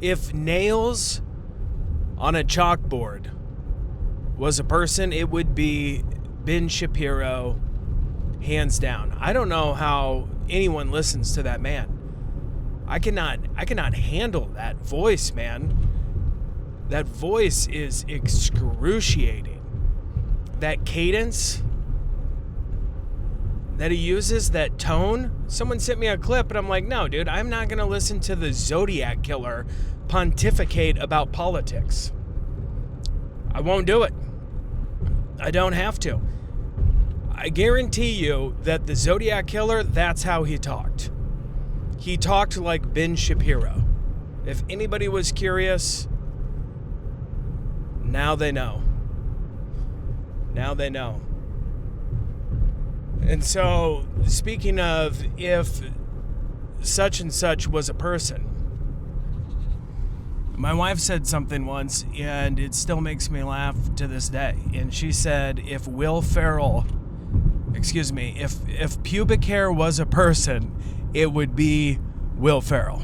If nails on a chalkboard was a person, it would be Ben Shapiro, hands down. I don't know how anyone listens to that man. I cannot handle that voice, man. That voice is excruciating. That cadence that he uses, that tone. Someone sent me a clip and I'm like, no, dude, I'm not going to listen to the Zodiac Killer pontificate about politics. I won't do it. I don't have to. I guarantee you that the Zodiac Killer, that's how he talked. He talked like Ben Shapiro. If anybody was curious, now they know. Now they know. And so, speaking of if such and such was a person, my wife said something once, and it still makes me laugh to this day. And she said, if pubic hair was a person, it would be Will Ferrell.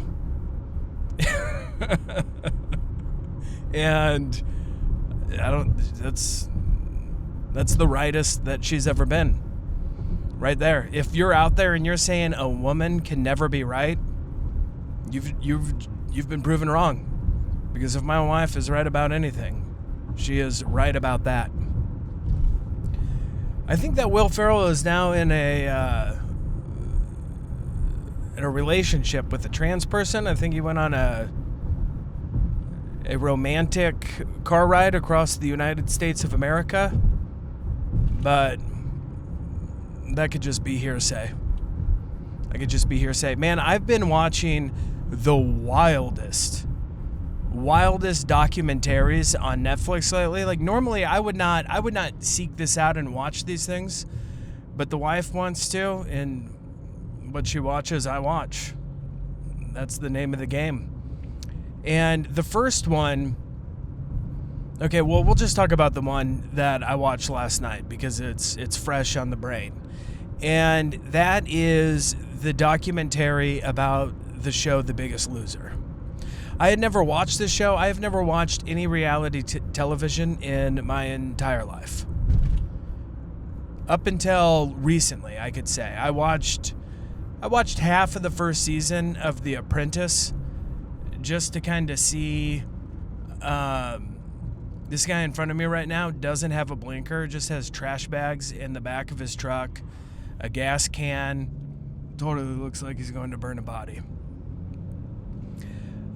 And that's the rightest that she's ever been. Right there. If you're out there and you're saying a woman can never be right, you've been proven wrong. Because if my wife is right about anything, she is right about that. I think that Will Ferrell is now in a relationship with a trans person. I think he went on a romantic car ride across the United States of America. But that could just be hearsay. Man, I've been watching the wildest documentaries on Netflix lately. Like, normally I would not seek this out and watch these things, but the wife wants to, and what she watches, I watch. That's the name of the game. And the first one, okay, well, we'll just talk about the one that I watched last night because it's fresh on the brain. And that is the documentary about the show The Biggest Loser. I had never watched this show. I have never watched any reality television in my entire life. Up until recently, I could say. I watched half of the first season of The Apprentice just to kind of see. This guy in front of me right now doesn't have a blinker, just has trash bags in the back of his truck, a gas can. Totally looks like he's going to burn a body.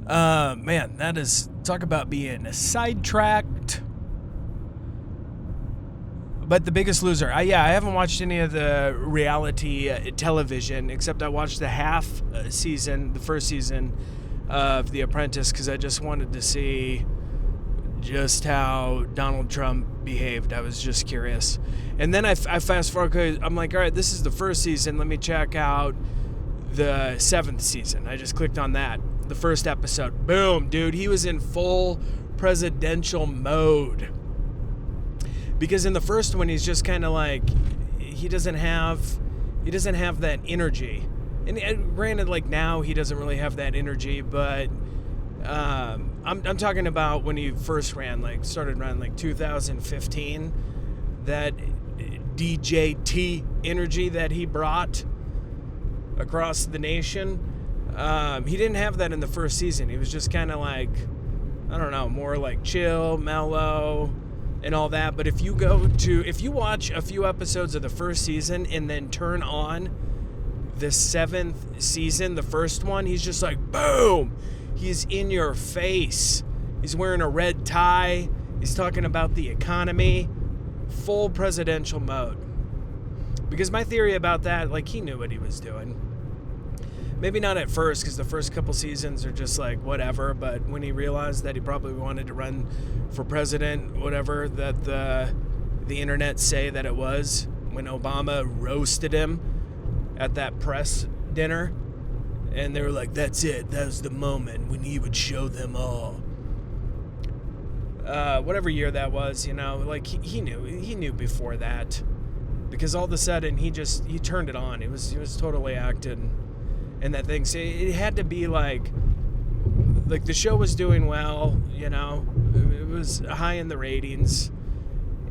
Man, that is, talk about being sidetracked. But The Biggest Loser, I haven't watched any of the reality television, except I watched the the first season of The Apprentice, because I just wanted to see just how Donald Trump behaved. I was just curious. And then I fast forward, because I'm like, all right, this is the first season. Let me check out the 7th season. I just clicked on that. The first episode. Boom, dude. He was in full presidential mode. Because in the first one, he's just kind of like, he doesn't have that energy. And granted, like, now he doesn't really have that energy, but I'm talking about when he first started running like 2015, that DJT energy that he brought across the nation. He didn't have that in the first season. He was just kind of like, I don't know, more like chill, mellow, and all that. But if you watch a few episodes of the first season and then turn on the 7th season, the first one, he's just like, boom! He's in your face. He's wearing a red tie. He's talking about the economy. Full presidential mode. Because my theory about that, like, he knew what he was doing. Maybe not at first, because the first couple seasons are just like whatever, but when he realized that he probably wanted to run for president, whatever that the internet say that it was, when Obama roasted him at that press dinner, and they were like, that's it, that was the moment when he would show them all. Whatever year that was, like he knew before that, because all of a sudden he turned it on. He was totally acting. And that thing, so it had to be like Like, the show was doing well, it was high in the ratings.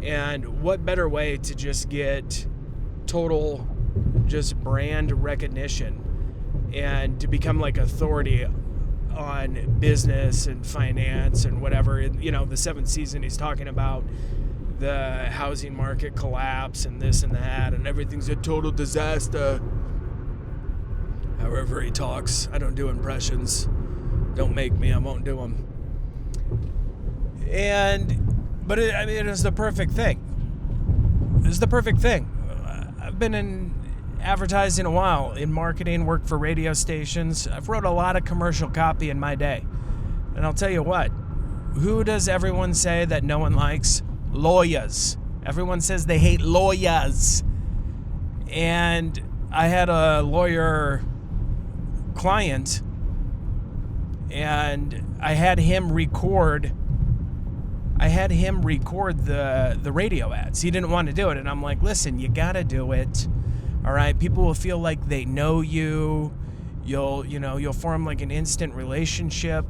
And what better way to just get total just brand recognition and to become like authority on business and finance and whatever. The 7th season, he's talking about the housing market collapse and this and that, and everything's a total disaster. However he talks, I don't do impressions. Don't make me, I won't do them. But it was the perfect thing. It was the perfect thing. I've been in advertising a while, in marketing, worked for radio stations. I've wrote a lot of commercial copy in my day. And I'll tell you what, who does everyone say that no one likes? Lawyers. Everyone says they hate lawyers. And I had a lawyer client, and I had him record the radio ads. He didn't want to do it, and I'm like, listen, you gotta do it. All right, people will feel like they know you. You'll form like an instant relationship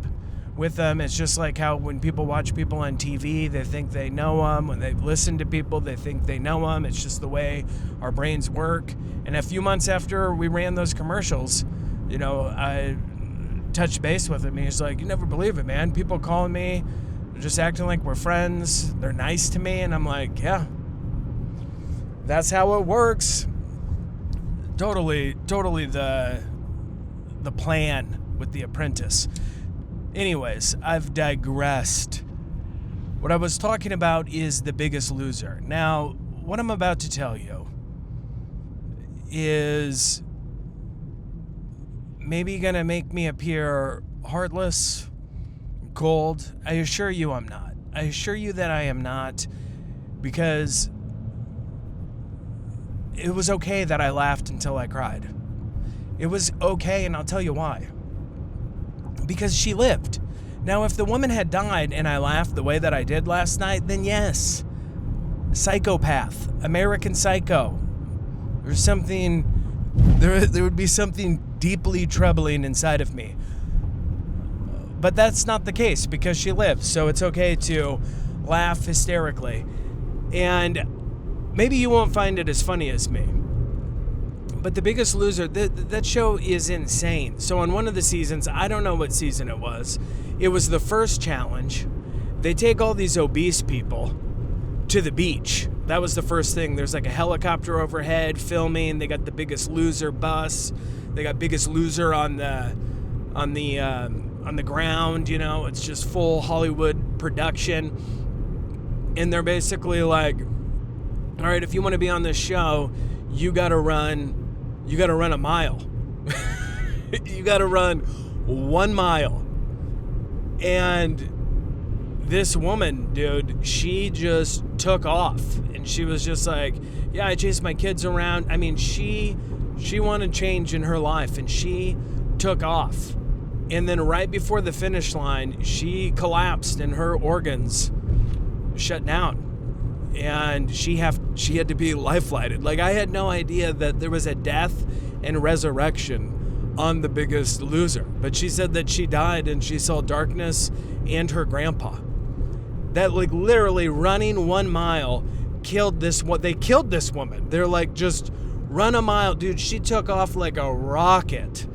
with them. It's just like how when people watch people on TV, they think they know them. When they listen to people, they think they know them. It's just the way our brains work. And a few months after we ran those commercials, I touched base with him. He's like, you never believe it, man. People calling me, they're just acting like we're friends. They're nice to me. And I'm like, yeah, that's how it works. Totally the plan with The Apprentice. Anyways, I've digressed. What I was talking about is The Biggest Loser. Now, what I'm about to tell you is maybe gonna make me appear heartless, cold. I assure you I'm not. I assure you that I am not, because it was okay that I laughed until I cried. It was okay, and I'll tell you why. Because she lived. Now, if the woman had died and I laughed the way that I did last night, then yes, psychopath, American Psycho. There would be something deeply troubling inside of me. But that's not the case, because she lived, so it's okay to laugh hysterically. And maybe you won't find it as funny as me. But The Biggest Loser, that show is insane. So on one of the seasons, I don't know what season it was the first challenge. They take all these obese people to the beach. That was the first thing. There's like a helicopter overhead filming. They got The Biggest Loser bus. They got Biggest Loser on the ground. It's just full Hollywood production. And they're basically like, all right, if you want to be on this show, you got to run a mile. You got to run 1 mile. And this woman, dude, she just took off. And she was just like, yeah, I chased my kids around. I mean, she wanted change in her life, and she took off. And then right before the finish line, she collapsed and her organs shut down. And she had to be life-flighted. Like, I had no idea that there was a death and resurrection on The Biggest Loser. But she said that she died and she saw darkness and her grandpa. That, like, literally running 1 mile killed this one. They killed this woman. They're like, just run a mile. Dude, she took off like a rocket.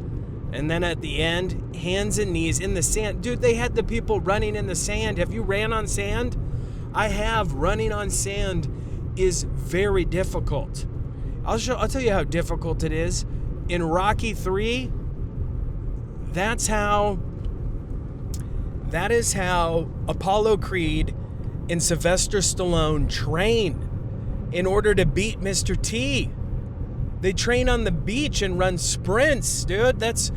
And then at the end, hands and knees in the sand. Dude, they had the people running in the sand. Have you ran on sand? I have. Running on sand is very difficult. I'll tell you how difficult it is. In Rocky 3, that is how Apollo Creed and Sylvester Stallone train in order to beat Mr. T. They train on the beach and run sprints, dude. That's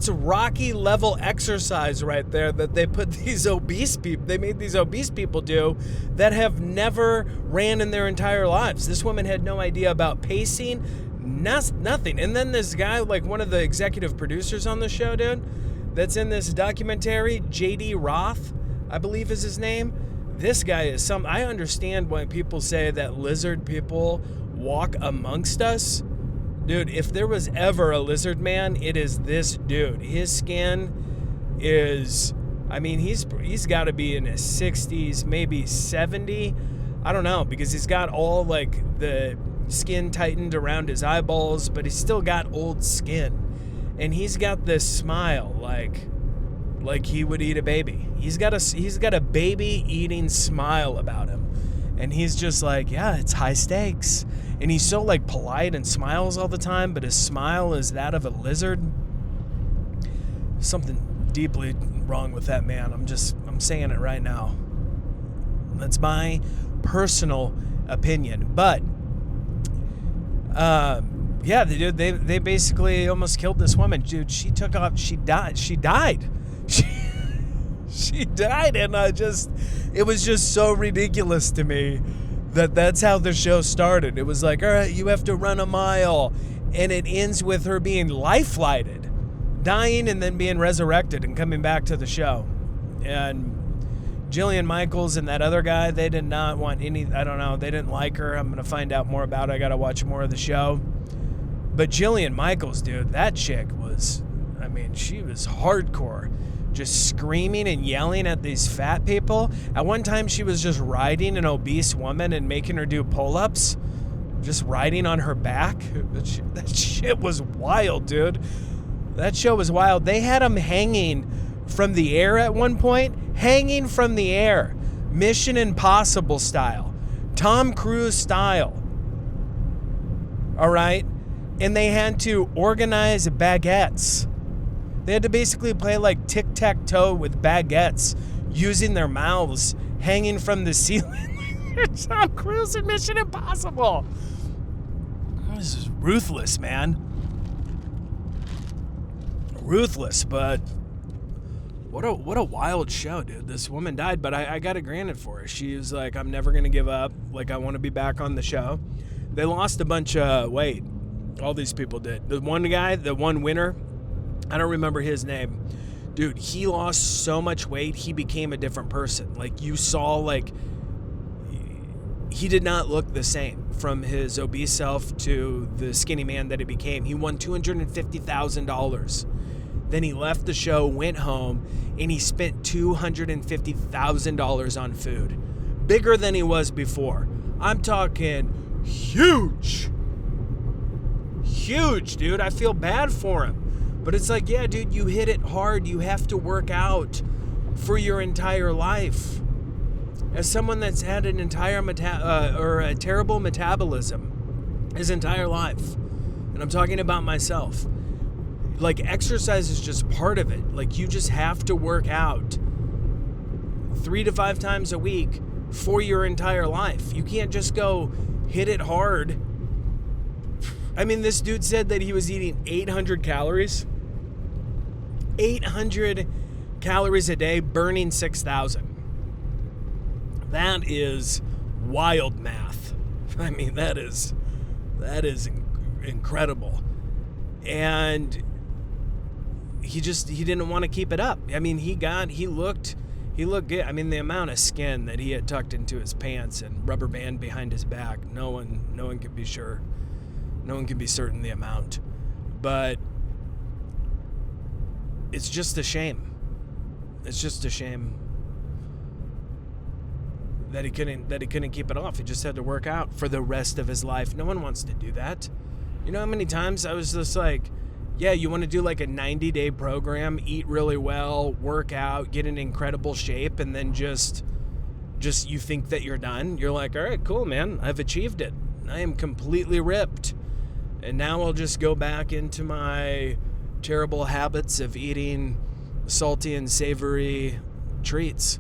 Rocky level exercise right there that they put these obese people, they made these obese people do that have never ran in their entire lives. This woman had no idea about pacing, nothing. And then this guy, like one of the executive producers on the show, dude, that's in this documentary, J.D. Roth, I believe is his name. This guy is I understand when people say that lizard people walk amongst us. Dude, if there was ever a lizard man, it is this dude. His skin is I mean, he's got to be in his 60s, maybe 70. I don't know, because he's got all like the skin tightened around his eyeballs, but he's still got old skin. And he's got this smile like he would eat a baby. He's got a baby eating smile about him. And he's just like, yeah, it's high stakes. And he's so like polite and smiles all the time, but his smile is that of a lizard. Something deeply wrong with that man. I'm saying it right now. That's my personal opinion. But yeah, dude, they basically almost killed this woman. Dude, she took off. She died. She died, and it was just so ridiculous to me that's how the show started. It was like, all right, you have to run a mile, and it ends with her being life-flighted, dying, and then being resurrected and coming back to the show. And Jillian Michaels and that other guy, they did not want any, I don't know, they didn't like her. I'm going to find out more about it. I got to watch more of the show. But Jillian Michaels, dude, that chick was, I mean, she was hardcore. Just screaming and yelling at these fat people. At one time, she was just riding an obese woman and making her do pull-ups. Just riding on her back. That shit was wild, dude. That show was wild. They had him hanging from the air at one point. Hanging from the air. Mission Impossible style. Tom Cruise style. All right? And they had to organize baguettes. They had to basically play like tic-tac-toe with baguettes using their mouths hanging from the ceiling. Tom Cruise in Mission Impossible. This is ruthless, man. Ruthless, but what a wild show, dude. This woman died, but I got it granted for her. She was like, I'm never going to give up. Like, I want to be back on the show. They lost a bunch of weight. All these people did. The one guy, the one winner, I don't remember his name. Dude, he lost so much weight, he became a different person. Like, you saw, like, he did not look the same from his obese self to the skinny man that he became. He won $250,000. Then he left the show, went home, and he spent $250,000 on food. Bigger than he was before. I'm talking huge. Huge, dude. I feel bad for him. But it's like, yeah, dude, you hit it hard. You have to work out for your entire life. As someone that's had an entire a terrible metabolism his entire life, and I'm talking about myself, like, exercise is just part of it. Like, you just have to work out 3 to 5 times a week for your entire life. You can't just go hit it hard. I mean, this dude said that he was eating 800 calories. 800 calories a day, burning 6,000. That is wild math. I mean, that is incredible. And he didn't want to keep it up. I mean, he looked good. I mean, the amount of skin that he had tucked into his pants and rubber band behind his back, no one could be sure. No one can be certain the amount. But it's just a shame. It's just a shame that he couldn't keep it off. He just had to work out for the rest of his life. No one wants to do that. You know how many times I was just like, yeah, you want to do like a 90-day program, eat really well, work out, get in incredible shape, and then just you think that you're done. You're like, all right, cool, man. I've achieved it. I am completely ripped. And now I'll just go back into my terrible habits of eating salty and savory treats.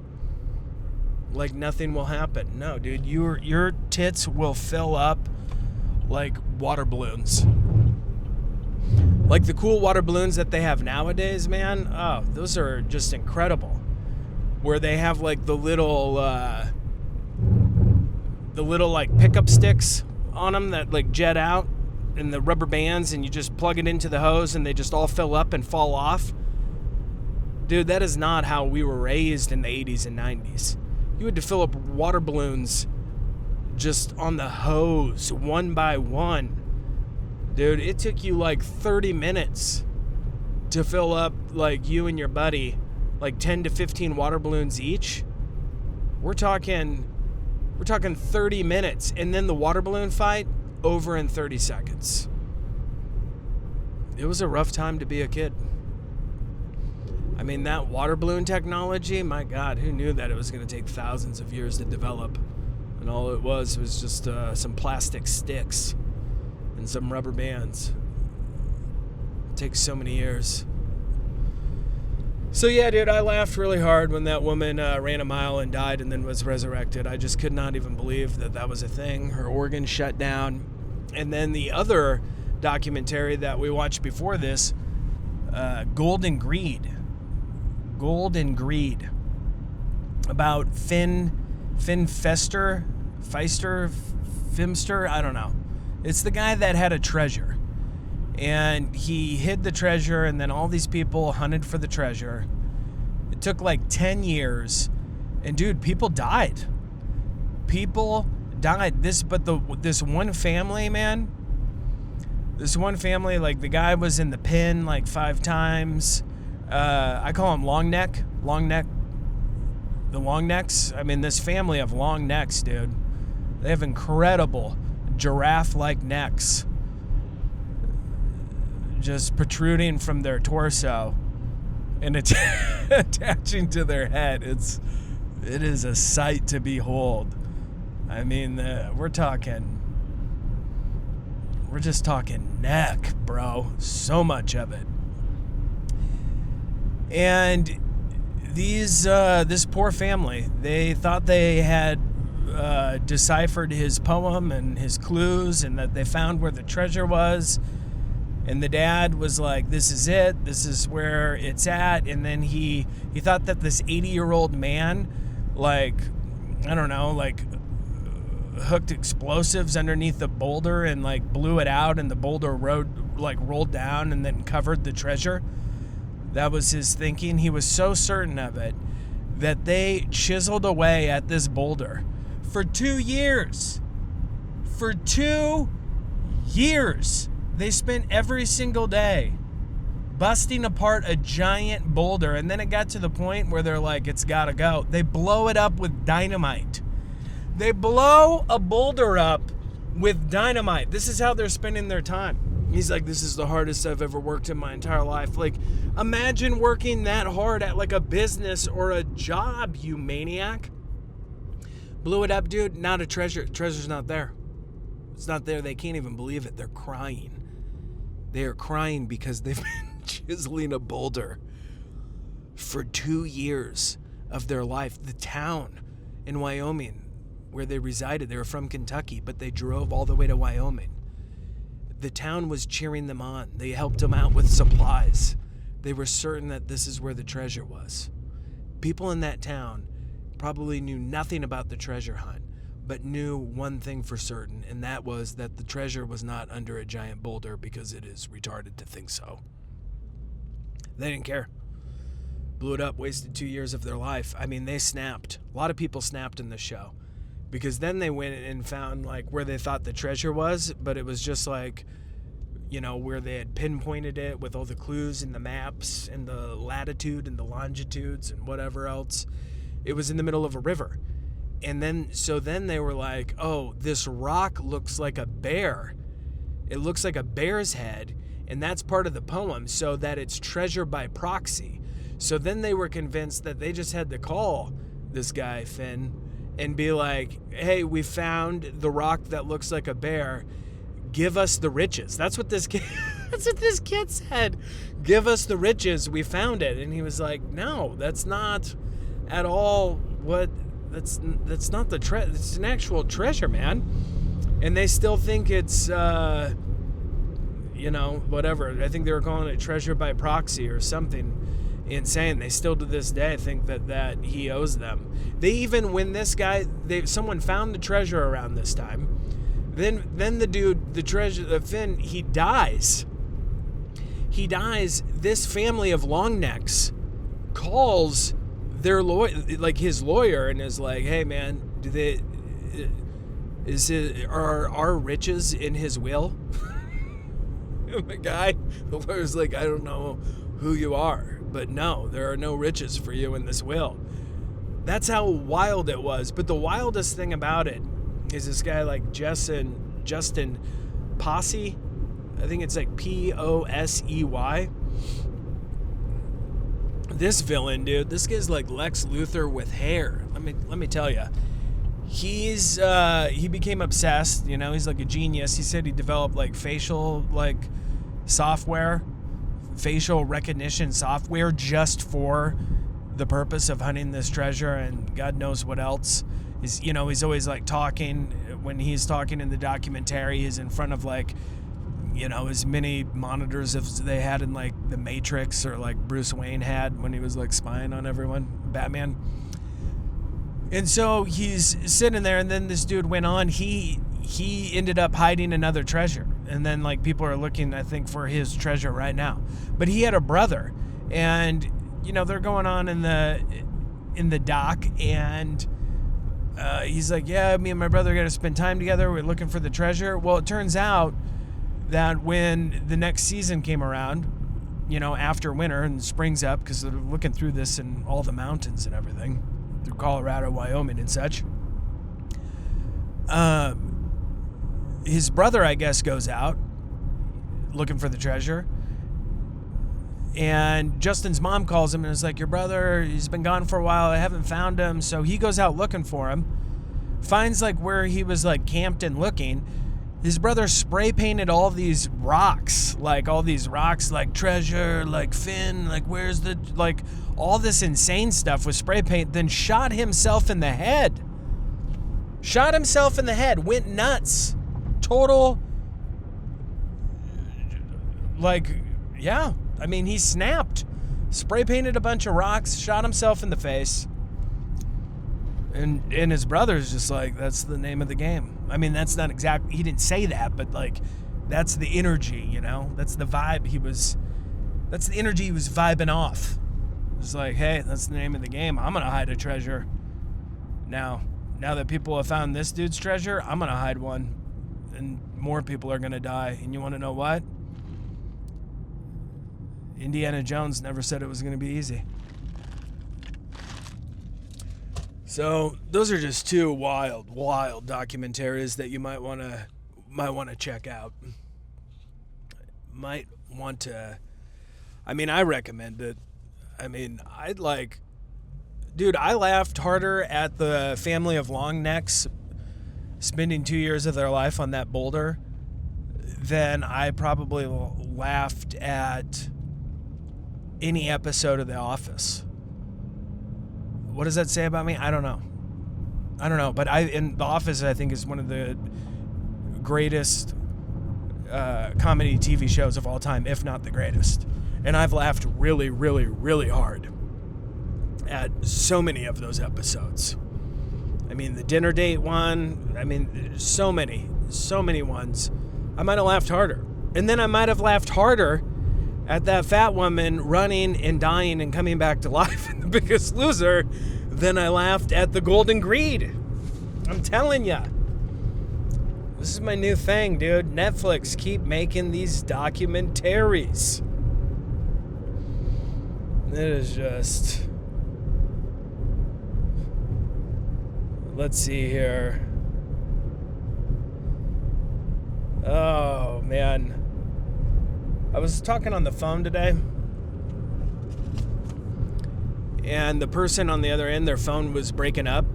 Like nothing will happen. No, dude, your tits will fill up like water balloons. Like the cool water balloons that they have nowadays, man. Oh, those are just incredible. Where they have like the little like pickup sticks on them that like jet out, and the rubber bands, and you just plug it into the hose and they just all fill up and fall off. Dude, that is not how we were raised in the 80s and 90s. You had to fill up water balloons just on the hose, one by one. Dude, it took you like 30 minutes to fill up, like, you and your buddy, like 10 to 15 water balloons each. We're talking 30 minutes, and then the water balloon fight over in 30 seconds. It was a rough time to be a kid. I mean, that water balloon technology, my God, who knew that it was going to take thousands of years to develop? And all it was just some plastic sticks and some rubber bands. It takes so many years. So yeah, dude, I laughed really hard when that woman ran a mile and died and then was resurrected. I just could not even believe that was a thing. Her organs shut down. And then the other documentary that we watched before this, Gold and Greed, about Finn Fimster, I don't know. It's the guy that had a treasure. And he hid the treasure, and then all these people hunted for the treasure. It took like 10 years. And dude, people died. This one family, man. This one family, like the guy was in the pen like 5 times. I call him long neck. The long necks. I mean, this family of long necks, dude. They have incredible giraffe-like necks, just protruding from their torso and it's attaching to their head. It is a sight to behold. I mean, we're just talking neck, bro. So much of it. And this poor family, they thought they had deciphered his poem and his clues, and that they found where the treasure was. And the dad was like, this is it. This is where it's at. And then he thought that this 80-year-old man, like, I don't know, like hooked explosives underneath the boulder and like blew it out, and the boulder rolled down and then covered the treasure. That was his thinking. He was so certain of it that they chiseled away at this boulder for 2 years. For 2 years. They spent every single day busting apart a giant boulder, and then it got to the point where they're like, it's gotta go. They blow it up with dynamite. They blow a boulder up with dynamite. This is how they're spending their time. He's like, this is the hardest I've ever worked in my entire life. Like, imagine working that hard at like a business or a job, you maniac. Blew it up, dude. Not a treasure. Treasure's not there. It's not there. They can't even believe it. They're crying. They are crying because they've been chiseling a boulder for 2 years of their life. The town in Wyoming where they resided, they were from Kentucky, but they drove all the way to Wyoming. The town was cheering them on. They helped them out with supplies. They were certain that this is where the treasure was. People in that town probably knew nothing about the treasure hunt, but knew one thing for certain, and that was that the treasure was not under a giant boulder, because it is retarded to think so. They didn't care. Blew it up, wasted 2 years of their life. I mean, they snapped. A lot of people snapped in the show, because then they went and found like where they thought the treasure was, but it was just like, you know, where they had pinpointed it with all the clues and the maps and the latitude and the longitudes and whatever else. It was in the middle of a river. And then they were like, oh, this rock looks like a bear. It looks like a bear's head, and that's part of the poem, so that it's treasure by proxy. So then they were convinced that they just had to call this guy, Finn, and be like, hey, we found the rock that looks like a bear. Give us the riches. That's what this kid said. Give us the riches. We found it. And he was like, no, that's not at all what... That's not the treasure. It's an actual treasure, man. And they still think it's, whatever. I think they were calling it treasure by proxy or something insane. They still to this day think that he owes them. They even, when this guy, someone found the treasure around this time, then the dude, the Finn, he dies. This family of long necks calls their lawyer, like his lawyer, and is like, hey man, are our riches in his will? And the lawyer's like, I don't know who you are. but no, there are no riches for you in this will. That's how wild it was. But the wildest thing about it is this guy like Justin Posse. I think it's like Posey. This villain, dude, this guy's like Lex Luthor with hair. Let me tell you. He became obsessed, you know, he's like a genius. He said he developed like facial recognition software just for the purpose of hunting this treasure, and God knows what else. He's always like talking. When he's talking in the documentary, he's in front of like, you know, as many monitors as they had in like the Matrix, or like Bruce Wayne had when he was like spying on everyone, Batman. And so he's sitting there, and then this dude went on. He ended up hiding another treasure, and then like people are looking, I think, for his treasure right now. But he had a brother, and you know they're going on in the dock, and he's like, yeah, me and my brother got to spend time together. We're looking for the treasure. Well, it turns out that when the next season came around, you know, after winter and spring's up, because they're looking through this and all the mountains and everything, through Colorado, Wyoming, and such. His brother, I guess, goes out looking for the treasure. And Justin's mom calls him and is like, your brother, he's been gone for a while. I haven't found him. So he goes out looking for him. Finds like where he was like camped and looking. His brother spray painted all these rocks, like treasure, like Finn, like where's the, like all this insane stuff with spray paint, then shot himself in the head. Went nuts. Total, like, yeah. I mean, he snapped. Spray painted a bunch of rocks, shot himself in the face. And his brother's just like, that's the name of the game. I mean, that's not exactly, he didn't say that, but like, that's the energy, you know? That's the vibe that's the energy he was vibing off. It's like, hey, that's the name of the game. I'm going to hide a treasure. Now that people have found this dude's treasure, I'm going to hide one. And more people are going to die. And you want to know what? Indiana Jones never said it was going to be easy. So those are just two wild documentaries that you might want to check out. Might want to. I mean, I recommend it. I mean, I laughed harder at the family of long necks spending 2 years of their life on that boulder than I probably laughed at any episode of The Office. What does that say about me? I don't know. But in The Office, I think, is one of the greatest comedy TV shows of all time, if not the greatest. And I've laughed really, really, really hard at so many of those episodes. I mean, the dinner date one, I mean, so many ones. I might have laughed harder. And then I might have laughed harder at that fat woman running and dying and coming back to life in The Biggest Loser than I laughed at the Golden Greed. I'm telling ya. This is my new thing, dude. Netflix, keep making these documentaries. It is just... Let's see here. Oh, man. I was talking on the phone today, and the person on the other end, their phone was breaking up.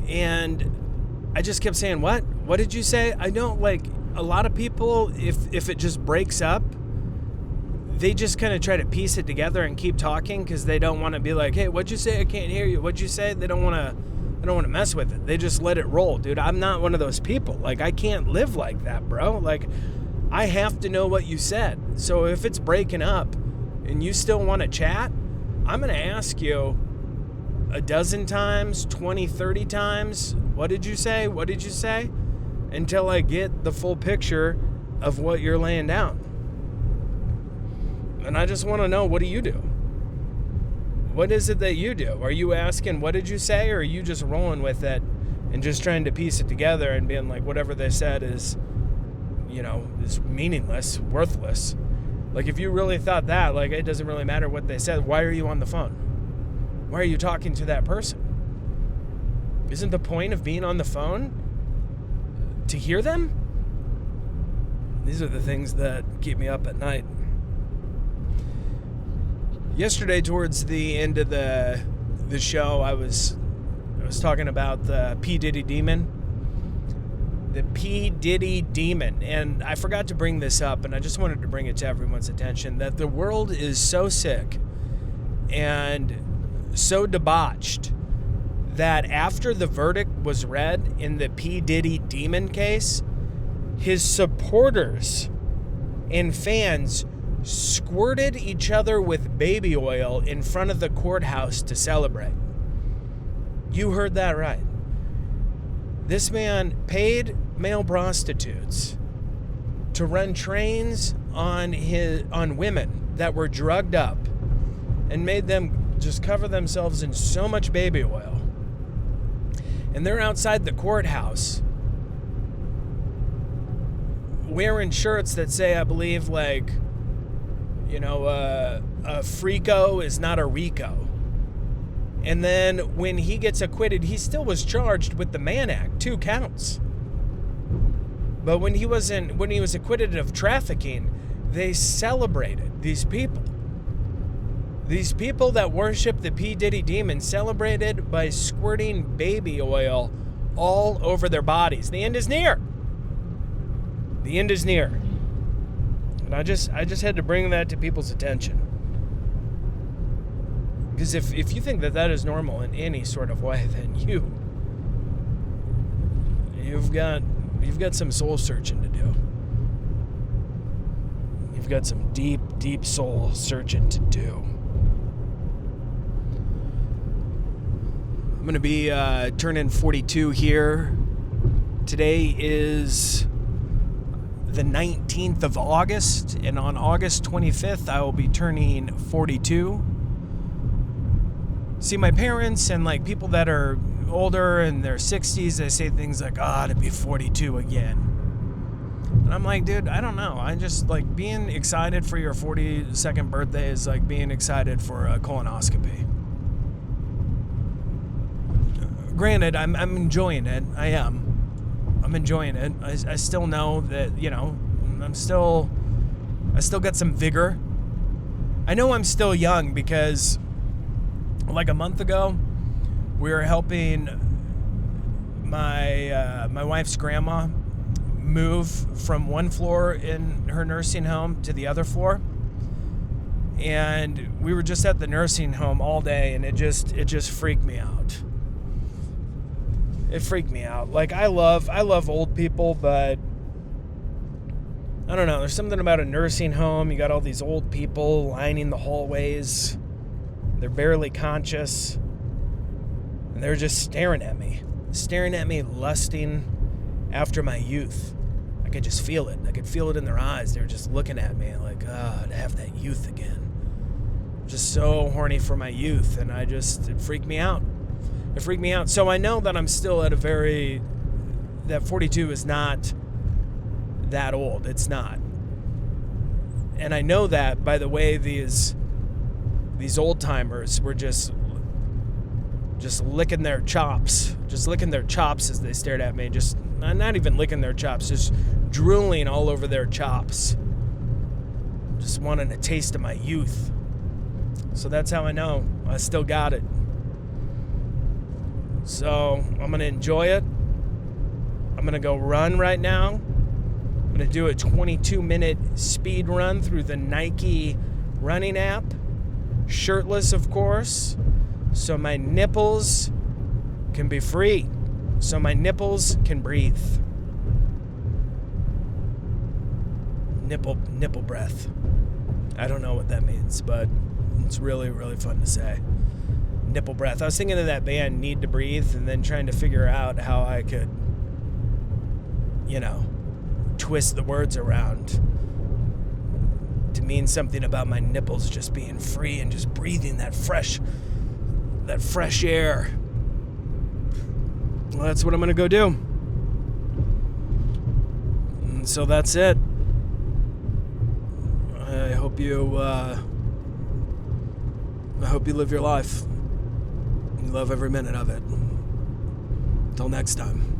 And I just kept saying, what? What did you say? I don't, like, a lot of people, if it just breaks up, they just kind of try to piece it together and keep talking because they don't want to be like, hey, what'd you say? I can't hear you. What'd you say? They don't want to mess with it. They just let it roll, dude. I'm not one of those people. Like, I can't live like that, bro. Like, I have to know what you said. So if it's breaking up and you still want to chat, I'm going to ask you a dozen times, 20, 30 times, what did you say? What did you say? Until I get the full picture of what you're laying down. And I just want to know, what do you do? What is it that you do? Are you asking, what did you say? Or are you just rolling with it and just trying to piece it together and being like, whatever they said is, you know, is meaningless, worthless. Like, if you really thought that, like, it doesn't really matter what they said, why are you on the phone? Why are you talking to that person? Isn't the point of being on the phone to hear them? These are the things that keep me up at night. Yesterday, towards the end of the show, I was talking about the P. Diddy demon. The P. Diddy demon. And I forgot to bring this up, and I just wanted to bring it to everyone's attention, that the world is so sick and so debauched that after the verdict was read in the P. Diddy demon case, his supporters and fans squirted each other with baby oil in front of the courthouse to celebrate. You heard that right. This man paid male prostitutes to run trains on women that were drugged up and made them just cover themselves in so much baby oil. And they're outside the courthouse wearing shirts that say, I believe, like, you know, a Frico is not a Rico. And then when he gets acquitted, he still was charged with the Mann Act, 2 counts. But when he was acquitted of trafficking, they celebrated these people. These people that worship the P. Diddy demon celebrated by squirting baby oil all over their bodies. The end is near. The end is near. And I just had to bring that to people's attention. Because if you think that is normal in any sort of way, then you've got some soul searching to do. You've got some deep, deep soul searching to do. I'm going to be turning 42 here. Today is the 19th of August, and on August 25th, I will be turning 42. See, my parents and, like, people that are older in their 60s, they say things like, to be 42 again. And I'm like, dude, I don't know. I just, like, being excited for your 42nd birthday is like being excited for a colonoscopy. Granted, I'm enjoying it. I am. I'm enjoying it. I still know that, you know, I still got some vigor. I know I'm still young because, like, a month ago, we were helping my wife's grandma move from one floor in her nursing home to the other floor. And we were just at the nursing home all day, and it just freaked me out. It freaked me out. Like, I love old people, but I don't know. There's something about a nursing home. You got all these old people lining the hallways. They're barely conscious. And they're just staring at me, lusting after my youth. I could just feel it. I could feel it in their eyes. They were just looking at me like, to have that youth again. Just so horny for my youth, and it freaked me out. It freaked me out. So I know that I'm still at that 42 is not that old. It's not. And I know that by the way these old timers were just licking their chops. Just licking their chops as they stared at me. Just not even licking their chops, just drooling all over their chops. Just wanting a taste of my youth. So that's how I know I still got it. So I'm going to enjoy it. I'm going to go run right now. I'm going to do a 22-minute speed run through the Nike running app. Shirtless, of course. So my nipples can be free. So my nipples can breathe. Nipple breath. I don't know what that means, but it's really, really fun to say. Nipple breath. I was thinking of that band Need to Breathe, and then trying to figure out how I could, twist the words around to mean something about my nipples just being free and just breathing that fresh air. Well, that's what I'm going to go do. And so that's it. I hope hope you live your life. You love every minute of it. Until next time.